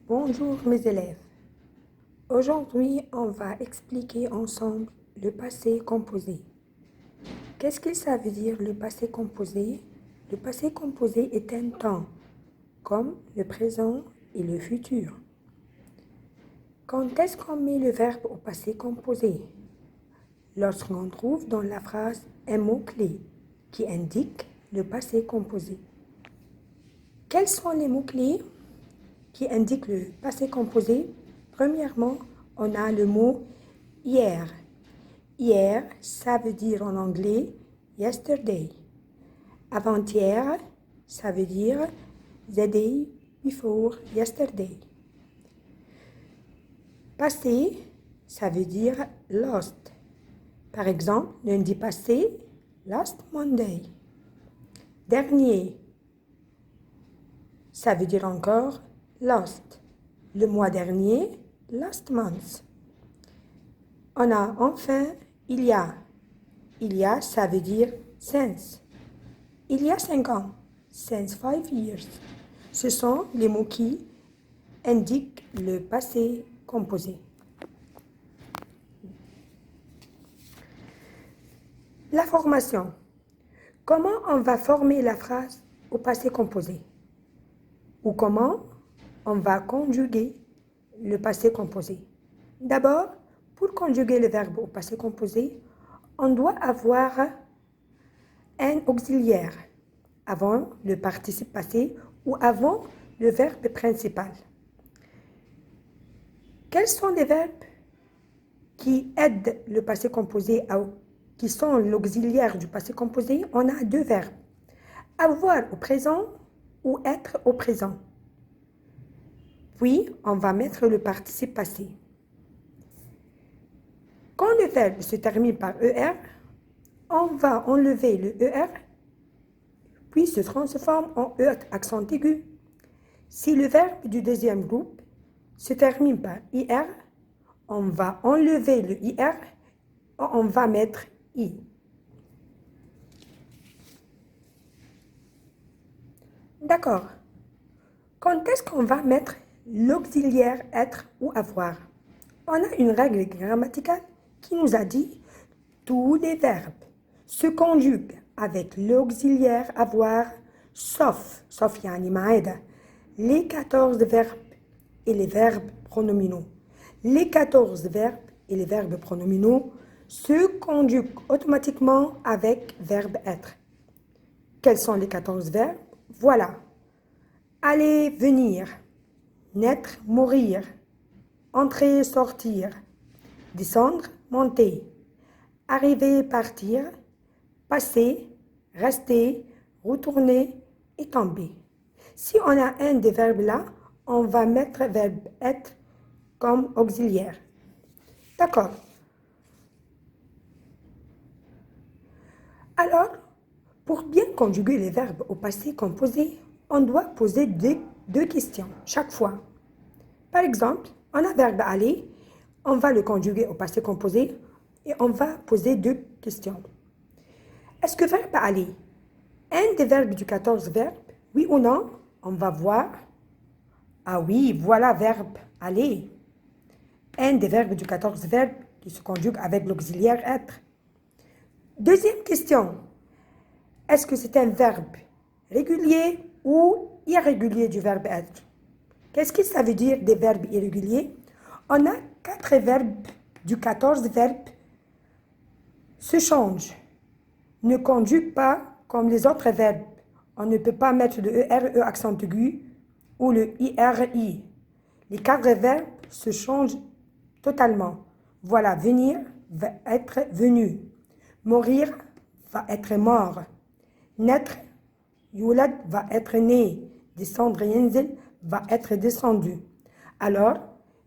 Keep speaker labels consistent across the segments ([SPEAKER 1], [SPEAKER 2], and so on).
[SPEAKER 1] Bonjour mes élèves. Aujourd'hui, on va expliquer ensemble le passé composé. Qu'est-ce que ça veut dire le passé composé? Le passé composé est un temps, comme le présent et le futur. Quand est-ce qu'on met le verbe au passé composé? Lorsqu'on trouve dans la phrase un mot-clé qui indique le passé composé. Quels sont les mots-clés qui indiquent le passé composé? Premièrement, on a le mot hier. Hier, ça veut dire en anglais yesterday. Avant-hier, ça veut dire the day before yesterday. Passé, ça veut dire lost. Par exemple, lundi passé, last Monday. Dernier, ça veut dire encore last. Le mois dernier, last month. On a enfin il y a. Il y a, ça veut dire since. Il y a 5 ans, since 5 years. Ce sont les mots qui indiquent le passé composé. La formation. Comment on va former la phrase au passé composé? Ou comment on va conjuguer le passé composé? D'abord, pour conjuguer le verbe au passé composé, on doit avoir un auxiliaire avant le participe passé ou avant le verbe principal. Quels sont les verbes qui aident le passé composé, qui sont l'auxiliaire du passé composé? On a deux verbes. Avoir au présent ou être au présent. Puis, on va mettre le participe passé. Quand le verbe se termine par ER, on va enlever le ER, puis se transforme en E accent aigu. Si le verbe du deuxième groupe se termine par IR, on va enlever le IR et on va mettre I. D'accord. Quand est-ce qu'on va mettre l'auxiliaire être ou avoir? On a une règle grammaticale qui nous a dit tous les verbes se conjuguent avec l'auxiliaire avoir sauf yani maïda, les 14 verbes et les verbes pronominaux. Les 14 verbes et les verbes pronominaux se conjuguent automatiquement avec verbe être. Quels sont les 14 verbes? Voilà. Aller, venir. Naître, mourir. Entrer, sortir. Descendre, monter. Arriver, partir. Passer, rester, retourner et tomber. Si on a un des verbes là, on va mettre verbe être comme auxiliaire. D'accord. Alors, pour bien conjuguer les verbes au passé composé, on doit poser deux questions chaque fois. Par exemple, on a verbe aller, on va le conjuguer au passé composé et on va poser deux questions. Est-ce que verbe aller, un des verbes du 14 verbes, oui ou non? On va voir. Ah oui, voilà verbe aller. Un des verbes du 14 verbes qui se conjugue avec l'auxiliaire être. Deuxième question. Est-ce que c'est un verbe régulier ou irrégulier du verbe être? Qu'est-ce que ça veut dire des verbes irréguliers? On a 4 verbes du 14 verbes se changent, ne conjuguent pas comme les autres verbes. On ne peut pas mettre le ER, E accent aigu ou le IRI. Les 4 verbes se changent totalement. Voilà, venir va être venu. Mourir va être mort. Naître, yulad va être né. Descendre, yenzil va être descendu. Alors,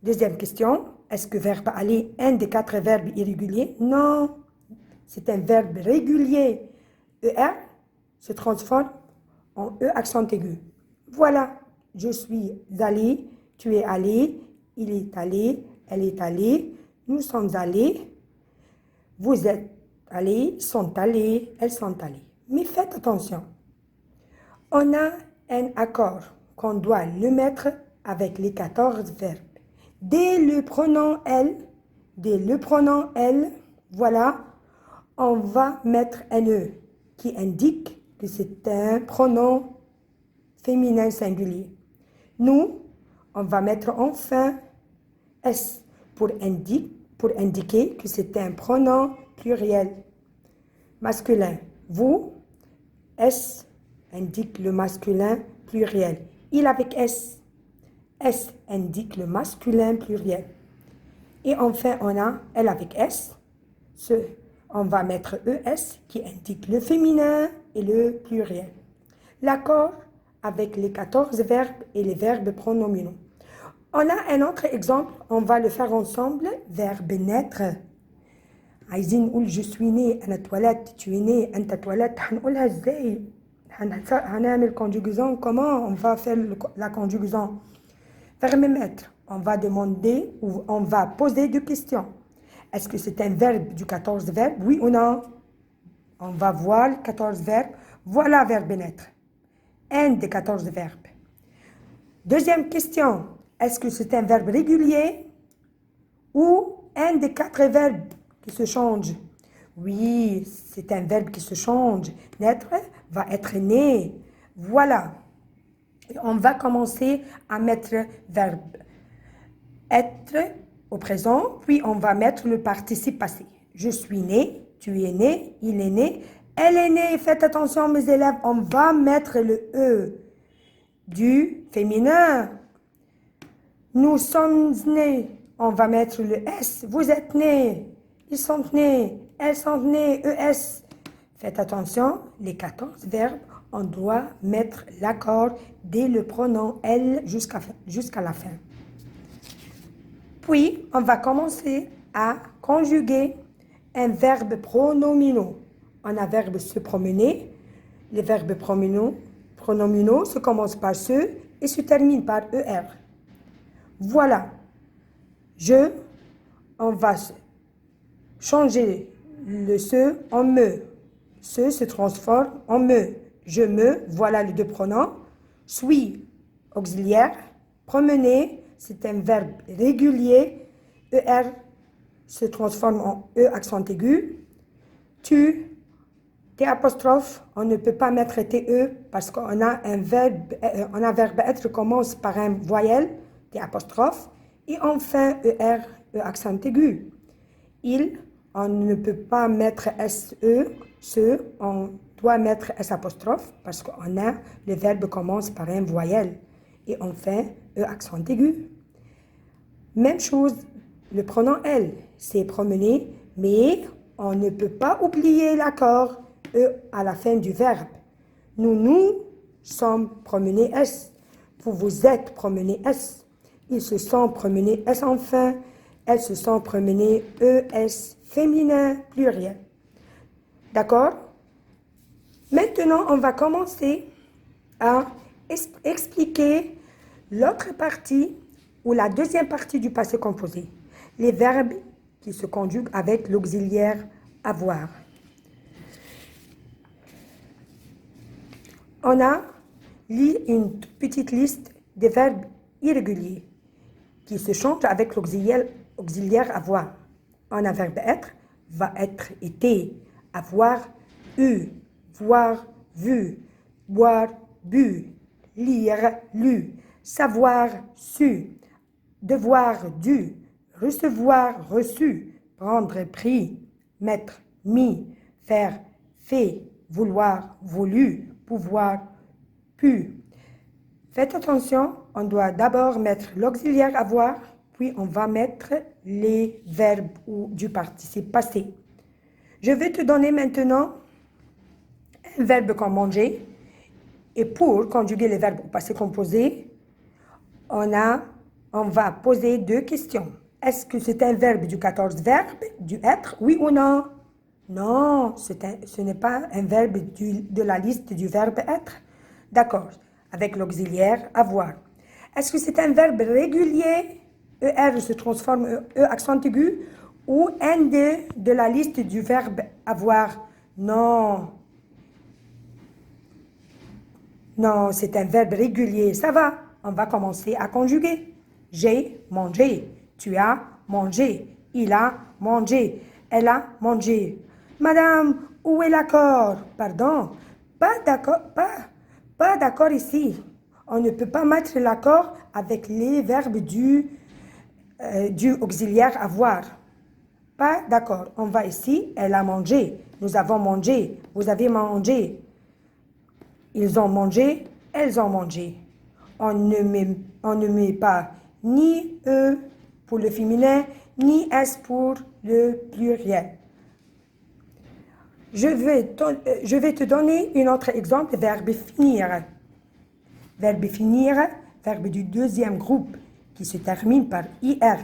[SPEAKER 1] deuxième question, est-ce que verbe aller un des 4 verbes irréguliers? Non, c'est un verbe régulier. ER se transforme en E accent aigu. Voilà, je suis allé, tu es allé, il est allé, elle est allée, nous sommes allés, vous êtes allés, sont allés, elles sont allées. Mais faites attention, on a un accord qu'on doit le mettre avec les 14 verbes. Dès le pronom elle, voilà, on va mettre un E qui indique que c'est un pronom féminin singulier. Nous, on va mettre enfin S pour indiquer que c'est un pronom pluriel masculin. Vous, S indique le masculin pluriel. Il avec S. S indique le masculin pluriel. Et enfin, on a elle avec S. On va mettre ES qui indique le féminin et le pluriel. L'accord avec les 14 verbes et les verbes pronominaux. On a un autre exemple, on va le faire ensemble. Verbe naître. عايزين نقول je suis né, أنا اتولدت, tu es né, أنت اتولدت. هنقولها ازاي؟ هنعمل conjugaison. Comment on va faire la conjugaison? Verbe naître. On va demander ou on va poser deux questions. Est-ce que c'est un verbe du 14 verbes? Oui ou non? On va voir les 14 verbes. Voilà verbe naître. Un des 14 verbes. Deuxième question. Est-ce que c'est un verbe régulier ou un des 4 verbes qui se changent? Oui, c'est un verbe qui se change. Naître va être né. Voilà. Et on va commencer à mettre verbe être au présent, puis on va mettre le participe passé. Je suis né, tu es né, il est né, elle est née. Faites attention mes élèves, on va mettre le E du féminin. Nous sommes nés, on va mettre le S. Vous êtes nés, ils sont nés, elles sont nées, ES. Faites attention, les 14 verbes, on doit mettre l'accord dès le pronom elle jusqu'à la fin. Puis, on va commencer à conjuguer un verbe pronominaux. On a verbe se promener. Les verbes pronominaux se commencent par se et se terminent par ER. Voilà. On va changer le se en me. Se transforme en me. Je me, voilà les deux pronoms. Suis, auxiliaire. Promener, c'est un verbe régulier. ER se transforme en E accent aigu. Tu, T apostrophe, on ne peut pas mettre TE parce qu'on a un verbe être commence par un voyelle, T apostrophe. Et enfin, ER, E accent aigu. Il, on ne peut pas mettre SE, on doit mettre S apostrophe parce qu'on a le verbe commence par un voyelle. Et enfin, E accent aigu. Même chose, le pronom elle, c'est promener, mais on ne peut pas oublier l'accord E à la fin du verbe. Nous sommes promenés S. Vous êtes promenés S. Ils se sont promenés S enfin. Elles se sont promenées ES féminin pluriel. D'accord? Maintenant, on va commencer à expliquer l'autre partie ou la deuxième partie du passé composé. Les verbes qui se conjuguent avec l'auxiliaire avoir. On a une petite liste des verbes irréguliers qui se changent avec l'auxiliaire avoir. On a verbe être, va être, été, avoir, eu, voir, vu, boire, bu, lire, lu, savoir, su, devoir, dû, recevoir, reçu, prendre, pris, mettre, mis, faire, fait, vouloir, voulu, pouvoir, pu. Faites attention, on doit d'abord mettre l'auxiliaire avoir, puis on va mettre les verbes ou du participe passé. Je vais te donner maintenant un verbe comme manger. Et pour conjuguer les verbes au passé composé, on va poser deux questions. Est-ce que c'est un verbe du 14 verbe, du être, oui ou non? Non, ce n'est pas un verbe de la liste du verbe être. D'accord, avec l'auxiliaire avoir. Est-ce que c'est un verbe régulier? ER se transforme en E accent aigu ou un de la liste du verbe avoir? Non. Non, c'est un verbe régulier. Ça va, On va commencer à conjuguer. J'ai mangé. Tu as mangé. Il a mangé. Elle a mangé. Madame, où est l'accord? Pardon, pas d'accord, pas d'accord ici. On ne peut pas mettre l'accord avec les verbes du auxiliaire avoir. Pas d'accord. On va ici. Elle a mangé. Nous avons mangé. Vous avez mangé. Ils ont mangé. Elles ont mangé. On ne met pas ni E pour le féminin, ni S pour le pluriel. Je vais te donner un autre exemple, verbe finir. Verbe finir, verbe du deuxième groupe qui se termine par IR.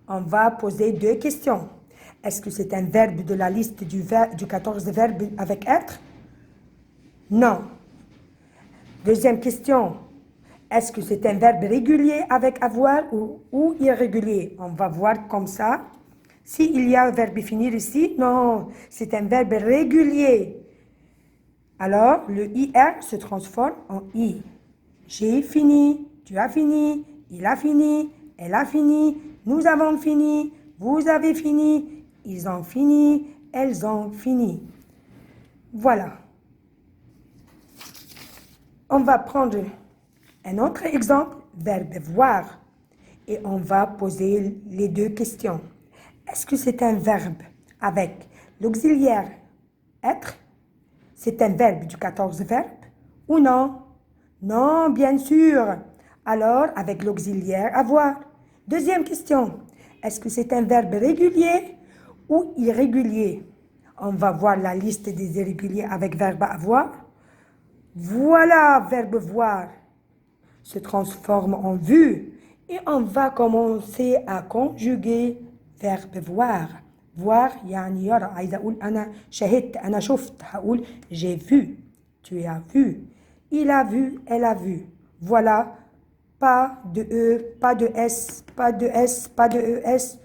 [SPEAKER 1] On va poser deux questions. Est-ce que c'est un verbe de la liste du 14 verbes avec être? Non. Deuxième question. Est-ce que c'est un verbe régulier avec avoir ou irrégulier? On va voir comme ça. S'il y a un verbe finir ici, non, c'est un verbe régulier. Alors, le IR se transforme en I. J'ai fini, tu as fini, il a fini, elle a fini, nous avons fini, vous avez fini, ils ont fini, elles ont fini. Voilà. On va prendre un autre exemple, verbe voir, et on va poser les deux questions. Est-ce que c'est un verbe avec l'auxiliaire être? C'est un verbe du 14 verbes ou non? Non, bien sûr. Alors, avec l'auxiliaire avoir. Deuxième question. Est-ce que c'est un verbe régulier ou irrégulier? On va voir la liste des irréguliers avec verbe avoir. Voilà, verbe voir se transforme en vu et on va commencer à conjuguer verbe voir. voir يعني يرى. عايزة أقول أنا شاهدت أنا شفت هقول j'ai vu. Tu as vu. Il a vu. Elle a vu. Voilà. Pas de E, pas de S, pas de S, pas de ES.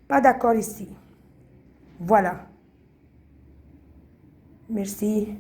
[SPEAKER 1] Pas d'accord ici. Voilà. Merci.